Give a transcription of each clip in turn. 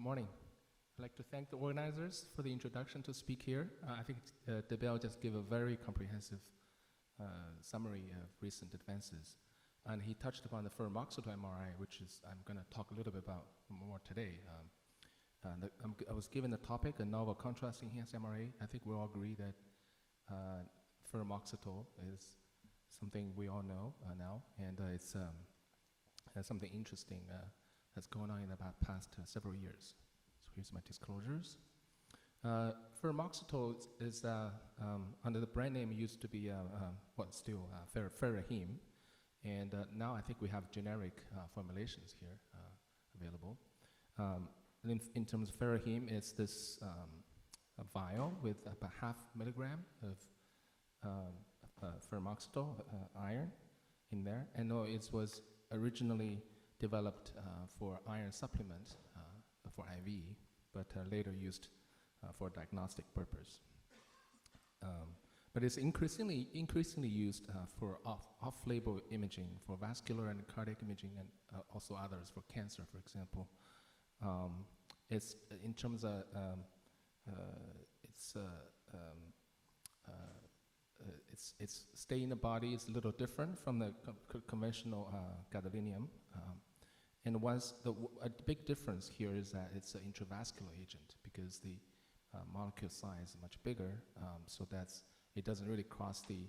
morning. I'd like to thank the organizers for the introduction to speak here. I think Debel just gave a very comprehensive summary of recent advances. And he touched upon the ferumoxytol MRA, which is I'm going to talk a little bit about more today. I was given the topic, a novel contrast-enhanced MRA. I think we all agree that ferumoxytol is something we all know now, and it's something interesting that's going on in the past several years. So here's my disclosures. Ferumoxytol is under the brand name used to be still Ferahim, and now I think we have generic formulations here available. In terms of Ferahim, it's this a vial with about 0.5 milligram of ferumoxytol iron in there, and it was originally developed for iron supplement for IV, but later used for diagnostic purpose. But it's increasingly used for off-label imaging, for vascular and cardiac imaging, and also others for cancer, for example. It's in terms of its stay in the body is a little different from the conventional gadolinium. And a big difference here is that it's an intravascular agent because the molecule size is much bigger, so it doesn't really cross the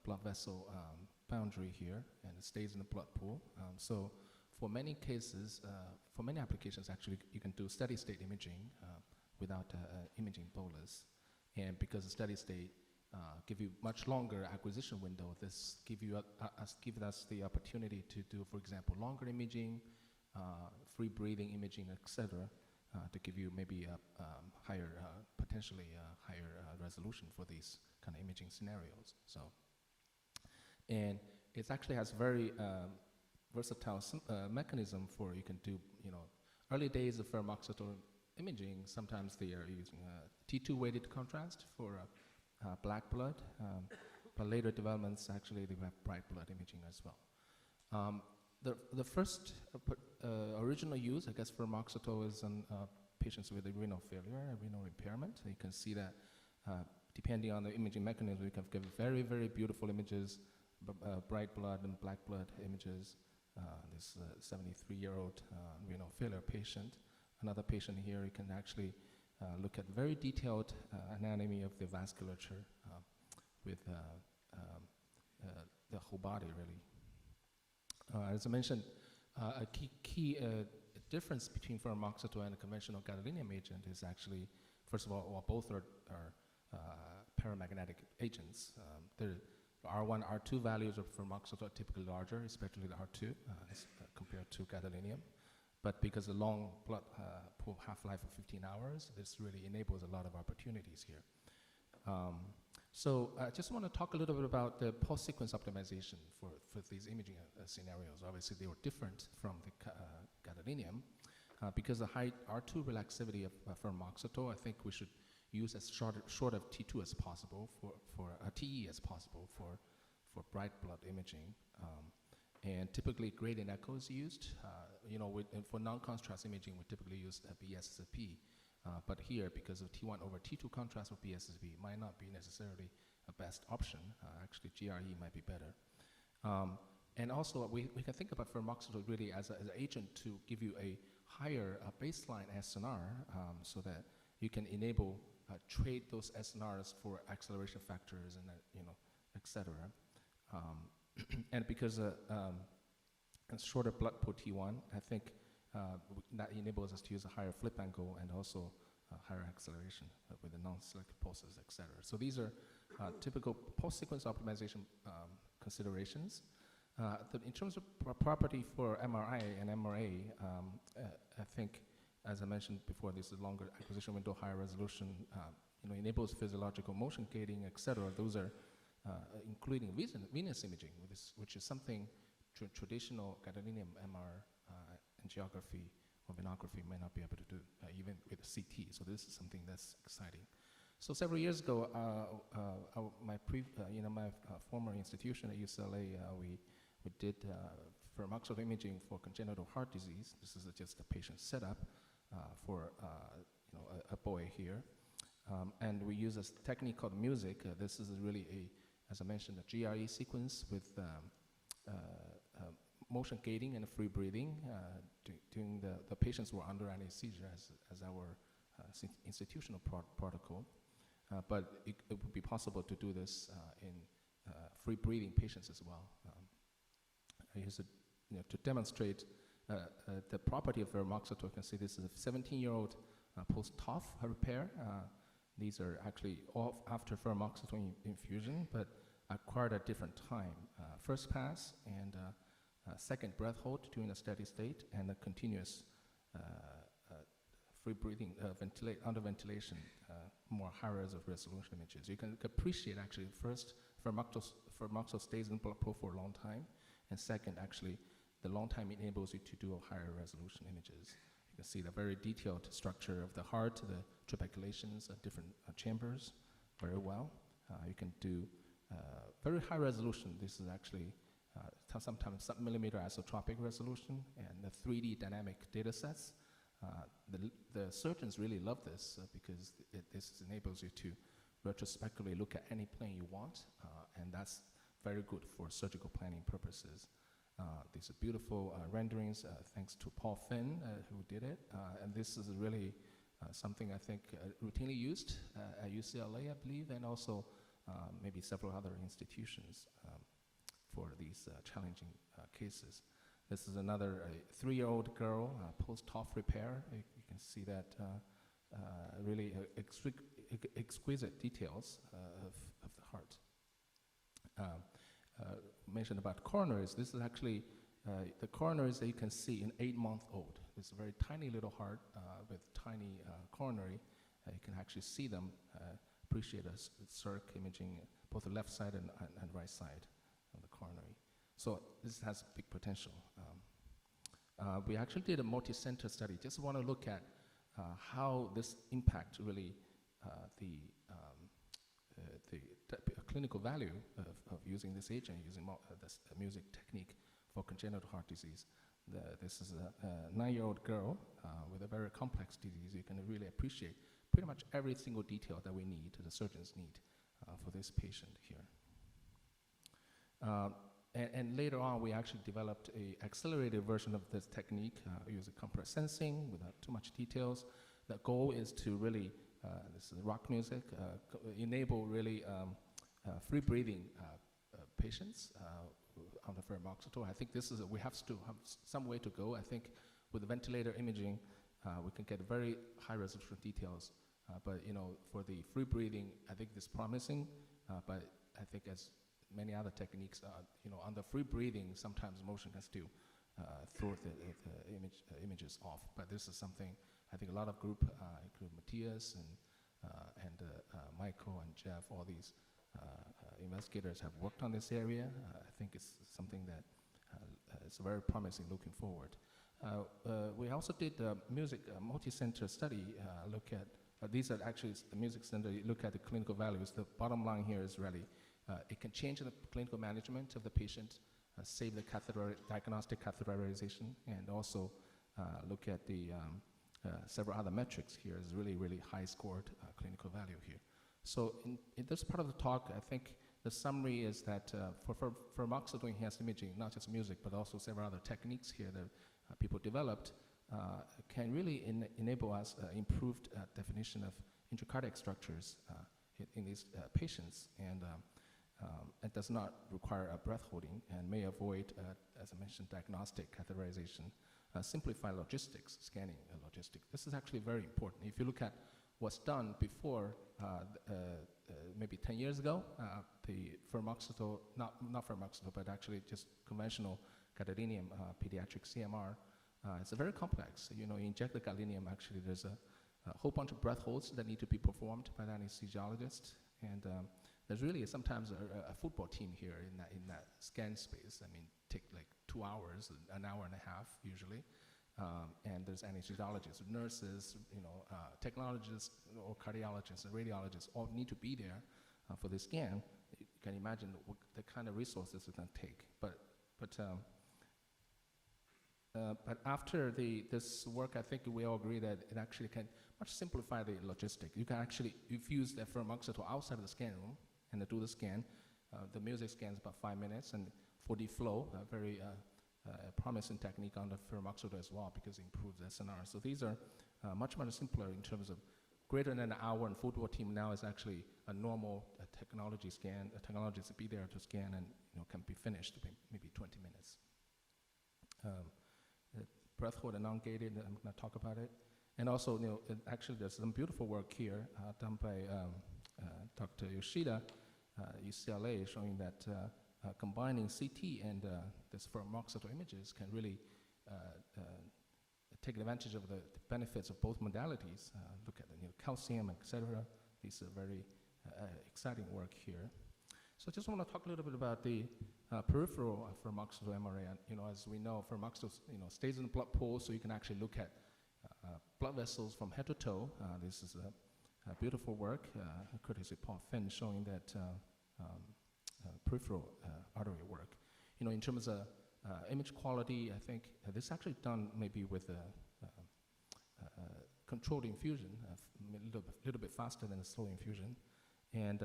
blood vessel boundary here, and it stays in the blood pool. So for many cases, for many applications, actually, you can do steady state imaging without imaging bolus. And because the steady state give you much longer acquisition window, this gives us the opportunity to do, for example, longer imaging, free breathing imaging, etc., to give you maybe a higher, potentially higher resolution for these kind of imaging scenarios. So, and it actually has very versatile mechanism for you can do, early days of ferumoxytol imaging. Sometimes they are using T2 weighted contrast for black blood, but later developments actually they have bright blood imaging as well. The first original use, I guess, ferumoxytol is on patients with renal failure and renal impairment. So you can see that depending on the imaging mechanism, we can give very, very beautiful images, bright blood and black blood images. This 73-year-old renal failure patient. Another patient here, you can actually look at very detailed anatomy of the vasculature with the whole body, really. As I mentioned, a key difference between ferumoxytol and a conventional gadolinium agent is actually, first of all, both are paramagnetic agents. The R1, R2 values of ferumoxytol are typically larger, especially the R2 compared to gadolinium. But because of the long blood pool half-life of 15 hours, this really enables a lot of opportunities here. So I just want to talk a little bit about the post-sequence optimization for these imaging scenarios. Obviously, they were different from the gadolinium. Because the high R2 relaxivity of ferumoxytol, I think we should use as short of T2 as possible for TE as possible for bright blood imaging. And typically gradient echo is used. For non-contrast imaging, we typically use BSSP. But here, because of T1 over T2 contrast with BSSP, might not be necessarily a best option. Actually, GRE might be better. And also, we can think about ferumoxytol really as an agent to give you a higher baseline SNR so that you can enable trade those SNRs for acceleration factors and et cetera. And because a shorter blood pool T1, I think that enables us to use a higher flip angle and also higher acceleration with the non-selective pulses, et cetera. So these are typical post-sequence optimization considerations. In terms of property for MRI and MRA, I think, as I mentioned before, this is longer acquisition window, higher resolution, enables physiological motion gating, et cetera. Those are including venous imaging, which is something traditional gadolinium MR angiography or venography may not be able to do, even with CT. So this is something that's exciting. So several years ago, my former institution at UCLA, we did ferumoxytol imaging for congenital heart disease. This is just a patient setup for boy here. And we use a technique called music. This is really as I mentioned, a GRE sequence with motion gating and free breathing during the patients were under anesthesia as our institutional protocol. But it would be possible to do this in free breathing patients as well. Here's to demonstrate the property of ferumoxytol. You can see this is a 17-year-old post-TOF repair. These are actually all after ferumoxytol infusion, but acquired at different time. First pass and second breath hold during a steady state, and a continuous free breathing under ventilation, more high resolution images. You can appreciate actually first ferumoxytol stays in blood flow for a long time, and second actually the long time enables you to do a higher resolution images. You can see the very detailed structure of the heart, the trabeculations at different chambers very well. You can do very high resolution. This is actually sometimes sub-millimeter isotropic resolution and the 3D dynamic data sets. The surgeons really love this because this enables you to retrospectively look at any plane you want, and that's very good for surgical planning purposes. These are beautiful renderings thanks to Paul Finn who did it, and this is really something I think routinely used at UCLA, I believe, and also maybe several other institutions for these challenging cases. This is another 3-year-old girl, post-TOF repair. You can see that really exquisite details of the heart. Mentioned about coronaries. This is actually the coronaries that you can see in 8-month-old. It's a very tiny little heart with tiny coronary. You can actually see them, appreciate a circ imaging, both the left side and right side of the coronary. So this has big potential. We actually did a multi-center study. Just want to look at how this impact really the clinical value of using this agent, using this music technique for congenital heart disease. This is a 9-year-old girl with a very complex disease. You can really appreciate pretty much every single detail that we need, the surgeons need for this patient here. And later on, we actually developed an accelerated version of this technique using compressed sensing without too much details. The goal is to really, this is rock music, enable really free breathing patients under ferumoxytol. I think this is, we have to have some way to go. I think with the ventilator imaging, we can get very high resolution details. But for the free breathing, I think this is promising. But I think as many other techniques, under free breathing, sometimes motion can still throw the images off. But this is something I think a lot of group, including Matthias and Michael and Jeff, all these investigators have worked on this area. I think it's something that is very promising looking forward. We also did a music multi-center study, look at, these are actually the music center, look at the clinical values. The bottom line here is really, it can change the clinical management of the patient, save the diagnostic catheterization, and also look at the several other metrics here. Is really, really high scored clinical value here. So in this part of the talk, I think the summary is that for ferumoxytol enhanced imaging, not just music, but also several other techniques here that people developed, can really enable us improved definition of intracardiac structures in these patients, and it does not require a breath holding and may avoid, as I mentioned, diagnostic catheterization, simplify logistics, scanning logistics. This is actually very important. If you look at what's done before, maybe 10 years ago, the ferumoxytol, not ferumoxytol, but actually just conventional gadolinium pediatric CMR, it's very complex. You inject the gadolinium, actually there's a whole bunch of breath holds that need to be performed by the anesthesiologist, and there's really sometimes a football team here in that scan space. I mean, take like 2 hours, an hour and a half usually. And there's anesthesiologists, nurses, technologists, or cardiologists and radiologists all need to be there for the scan. You can imagine the kind of resources it can take. But but after this work, I think we all agree that it actually can much simplify the logistic. You can actually infuse the ferumoxytol outside of the scan room and do the scan. The music scan is about 5 minutes, and 4D flow, a very promising technique on the ferumoxytol as well, because it improves SNR. So these are much simpler in terms of greater than an hour, and photo team now is actually a normal technology scan. The technology is to be there to scan and can be finished in maybe 20 minutes. Breath hold and non-gated, I'm going to talk about it. And also, actually there's some beautiful work here done by Dr. Yoshida, UCLA, showing that combining CT and this ferumoxytol images can really take advantage of the benefits of both modalities. Look at the calcium, etc. These are very exciting work here. So I just want to talk a little bit about the peripheral ferumoxytol MRA. As we know, ferumoxytol stays in the blood pool, so you can actually look at blood vessels from head to toe. This is a beautiful work, courtesy of Paul Finn, showing that peripheral artery work. In terms of image quality, I think this is actually done maybe with controlled infusion, a little bit faster than a slow infusion. And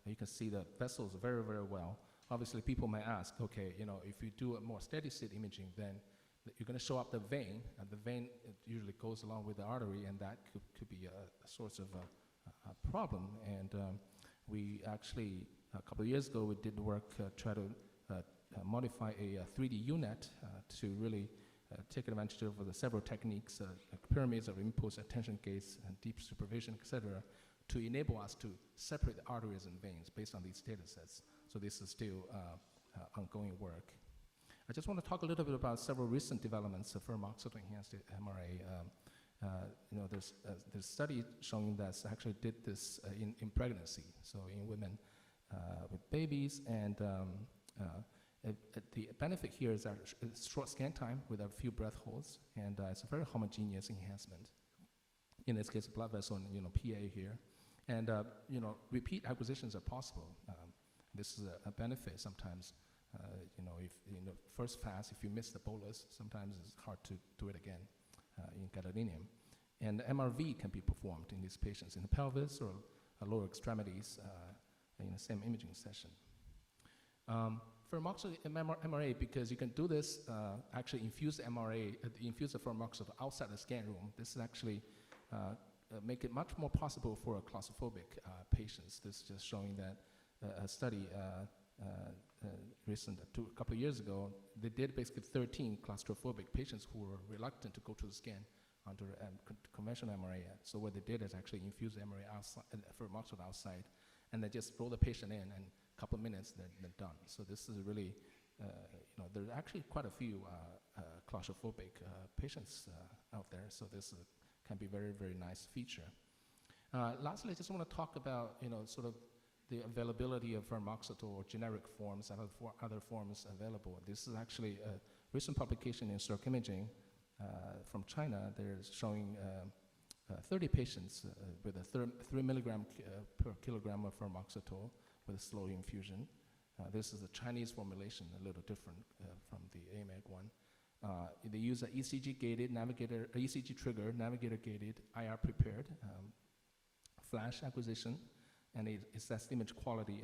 you can see the vessels very, very well. Obviously, people may ask, okay, if you do a more steady state imaging, then you're going to show up the vein, and the vein usually goes along with the artery, and that could be a source of a problem. And we actually, a couple of years ago, we did work, try to modify a 3D UNet to really take advantage of the several techniques, like pyramids of impulse, attention gaze, and deep supervision, etc., to enable us to separate the arteries and veins based on these data sets. So this is still ongoing work. I just want to talk a little bit about several recent developments of ferumoxytol enhanced MRA. There's a study showing that actually did this in pregnancy, so in women with babies, and the benefit here is that it's short scan time with a few breath holds, and it's a very homogeneous enhancement. In this case, blood vessel and PA here, and repeat acquisitions are possible. This is a benefit sometimes. If first pass, if you miss the bolus, sometimes it's hard to do it again in gadolinium. And MRV can be performed in these patients in the pelvis or lower extremities in the same imaging session. Ferumoxytol MRA, because you can do this, actually infuse MRA, infuse the ferumoxytol outside the scan room. This is actually make it much more possible for claustrophobic patients. This is just showing that a study a couple of years ago, they did basically 13 claustrophobic patients who were reluctant to go to the scan under conventional MRA. So what they did is actually infuse MRA outside, ferumoxytol outside, and they just roll the patient in, and a couple of minutes, they're done. So this is really, there's actually quite a few claustrophobic patients out there, so this can be very, very nice feature. Lastly, I just want to talk about, sort of the availability of ferumoxytol or generic forms and other forms available. This is actually a recent publication in Circ Imaging from China. They're showing 30 patients with a 3 milligram per kilogram of ferumoxytol with a slow infusion. This is a Chinese formulation, a little different from the AMEG one. They use an ECG-gated navigator, ECG trigger, navigator-gated, IR prepared, flash acquisition, and it assesses the image quality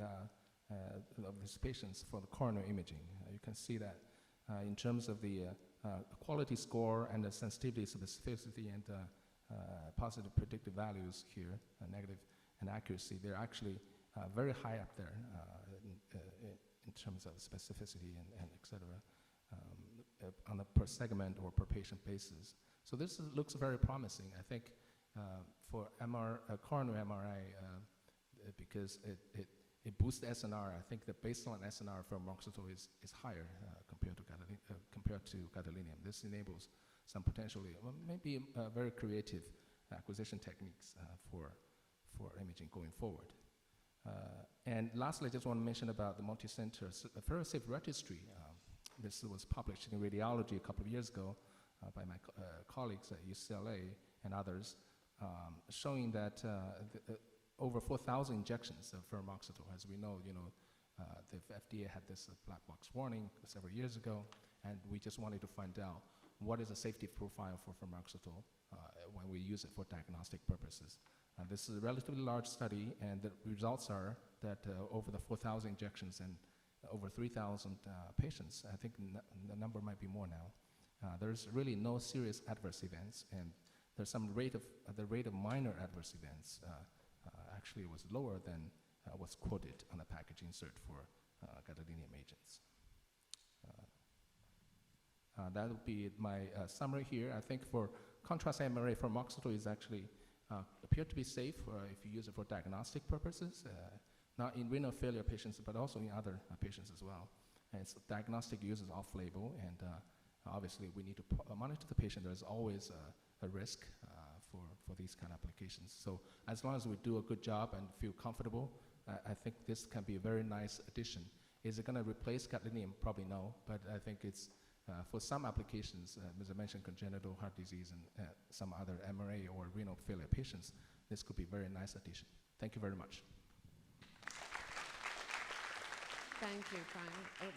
of these patients for the coronary imaging. You can see that in terms of the quality score and the sensitivity, specificity, and positive predictive values here, negative and accuracy, they're actually very high up there in terms of specificity and et cetera, on a per segment or per patient basis. So this looks very promising. I think for coronary MRI, because it boosts the SNR, I think the baseline SNR for ferumoxytol is higher compared to gadolinium. This enables some potentially, maybe very creative acquisition techniques for imaging going forward. And lastly, I just want to mention about the multi-center FerroSafe registry. This was published in Radiology a couple of years ago by my colleagues at UCLA and others, showing that over 4,000 injections of ferumoxytol. As we know, the FDA had this black box warning several years ago, and we just wanted to find out what is the safety profile for femoxytol when we use it for diagnostic purposes. This is a relatively large study, and the results are that over the 4,000 injections and over 3,000 patients, I think the number might be more now, there's really no serious adverse events, and there's some rate of minor adverse events actually was lower than what's quoted on the package insert for gadolinium agents. That would be my summary here. I think for contrast MRA, femoxytol is actually appear to be safe if you use it for diagnostic purposes, not in renal failure patients, but also in other patients as well. And it's diagnostic use is off-label, and obviously we need to monitor the patient. There's always a risk for these kind of applications. So as long as we do a good job and feel comfortable, I think this can be a very nice addition. Is it going to replace gadolinium? Probably no, but I think it's for some applications, as I mentioned, congenital heart disease and some other MRA or renal failure patients, this could be a very nice addition. Thank you very much. Thank you, Peng.